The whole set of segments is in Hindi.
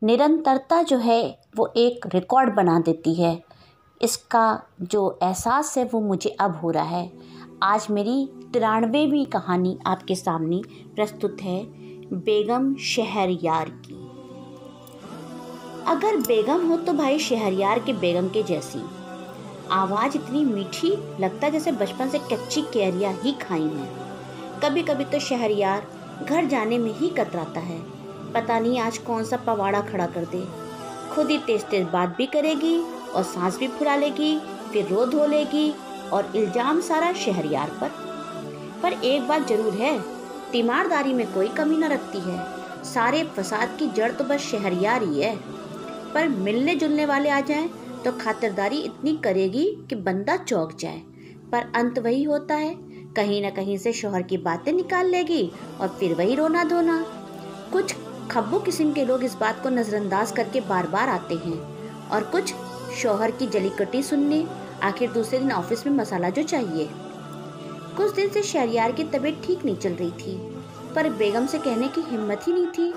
निरंतरता जो है वो एक रिकॉर्ड बना देती है। इसका जो एहसास है वो मुझे अब हो रहा है। आज मेरी 93वीं कहानी आपके सामने प्रस्तुत है, बेगम शहरयार की। अगर बेगम हो तो भाई शहरयार के बेगम के जैसी। आवाज़ इतनी मीठी, लगता जैसे बचपन से कच्ची कैरियाँ ही खाई हैं। कभी कभी तो शहरयार घर जाने में ही कतराता है, पता नहीं आज कौन सा पवाड़ा खड़ा कर दे। खुद ही तेज तेज बात भी करेगी और सांस भी फुला लेगी, फिर रो धो लेगी और इल्जाम सारा शहरयार पर एक बात जरूर है, तीमारदारी में कोई कमी न रखती है। सारे फसाद की जड़ तो बस शहरयार ही है। पर मिलने जुलने वाले आ जाएं तो खातिरदारी इतनी करेगी कि बंदा चौंक जाए। पर अंत वही होता है, कहीं न कहीं से शौहर की बातें निकाल लेगी और फिर वही रोना धोना। कुछ खब्बू किस्म के लोग इस बात को नजरअंदाज करके बार बार आते हैं और कुछ शौहर की जलीकट्टी सुनने, आखिर दूसरे दिन ऑफिस में मसाला जो चाहिए। कुछ दिन से शहरयार की तबीयत ठीक नहीं चल रही थी, पर बेगम से कहने की हिम्मत ही नहीं थी।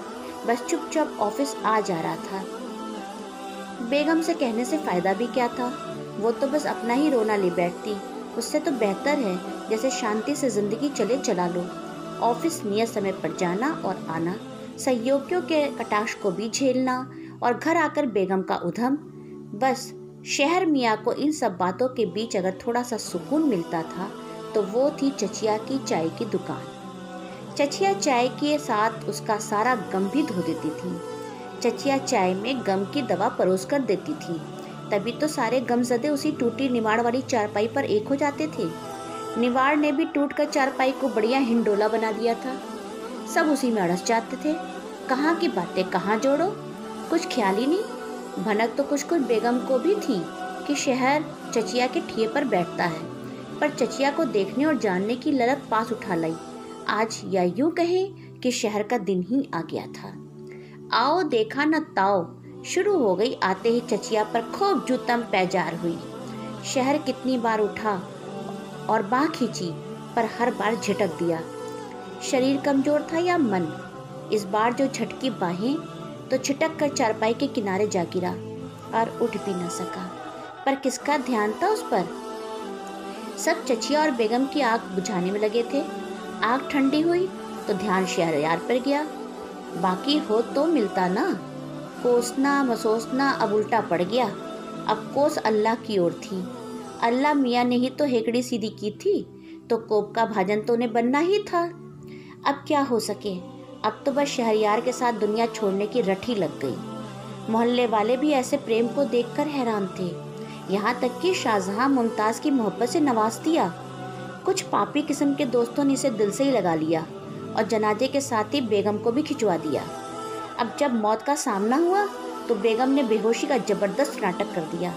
बस चुपचाप ऑफिस आ जा रहा था। बेगम से कहने से फायदा भी क्या था, वो तो बस अपना ही रोना ले बैठती। उससे तो बेहतर है जैसे शांति से जिंदगी चले चला लो। ऑफिस नियत समय पर जाना और आना, सहयोगियों के कटाक्ष को भी झेलना और घर आकर बेगम का उधम। बस शहर मियाँ को इन सब बातों के बीच अगर थोड़ा सा सुकून मिलता था तो वो थी चचिया की चाय की दुकान। चचिया चाय के साथ उसका सारा गम भी धो देती थी। चचिया चाय में गम की दवा परोस कर देती थी, तभी तो सारे गमजदे उसी टूटी निवाड़ वाली चारपाई पर एक हो जाते थे। निवाड़ ने भी टूटकर चारपाई को बढ़िया हिंडोला बना दिया था। सब उसी में अड़स जाते थे, कहाँ की बातें कहाँ जोड़ो, कुछ ख्याल ही नहीं। भनक तो कुछ बेगम को भी थी कि शहर चचिया के ठिये पर बैठता है, पर चचिया को देखने और जानने की ललक पास उठा लाई। आज या यूं कहें कि शहर का दिन ही आ गया था। आओ देखा न ताओ शुरू हो गई आते ही चचिया पर खूब जूतम पैजार हुई। शहर कितनी बार उठा और बाह खींची, पर हर बार झटक दिया। शरीर कमजोर था या मन, इस बार जो झटकी बाहें तो छिटक कर चारपाई के किनारे जा गिरा और उठ भी न सका। पर किसका ध्यान था उस पर? सब चचिया और बेगम की आग बुझाने में लगे थे। आग ठंडी हुई तो ध्यान शहरयार पर गया। बाकी हो तो मिलता ना, कोसना मसोसना अब उल्टा पड़ गया। अब कोस अल्लाह की ओर थी। अल्लाह मियाँ ने ही तो हेकड़ी सीधी की थी, तो कोप का भाजन तो उन्हें बनना ही था। अब क्या हो सके, अब तो बस शहरयार के साथ दुनिया छोड़ने की रट ही लग गई। मोहल्ले वाले भी ऐसे प्रेम को देखकर हैरान थे। यहाँ तक कि शाहजहां मुमताज की मोहब्बत से नवाज दिया। कुछ पापी किस्म के दोस्तों ने इसे दिल से ही लगा लिया और जनाजे के साथ ही बेगम को भी खिंचवा दिया। अब जब मौत का सामना हुआ तो बेगम ने बेहोशी का जबरदस्त नाटक कर दिया।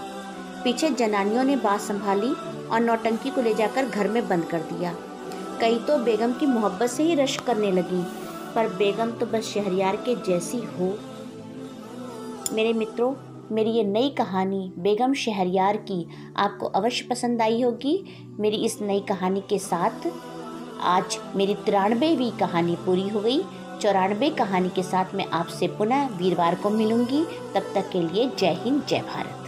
पीछे जनानियों ने बात संभाली और नौटंकी को ले जाकर घर में बंद कर दिया। कई तो बेगम की मोहब्बत से ही रश्क करने लगी, पर बेगम तो बस शहरयार के जैसी हो। मेरे मित्रों, मेरी ये नई कहानी बेगम शहरयार की आपको अवश्य पसंद आई होगी। मेरी इस नई कहानी के साथ आज मेरी 93वीं कहानी पूरी हो गई। 94 कहानी के साथ मैं आपसे पुनः वीरवार को मिलूंगी। तब तक के लिए जय हिंद, जय भारत।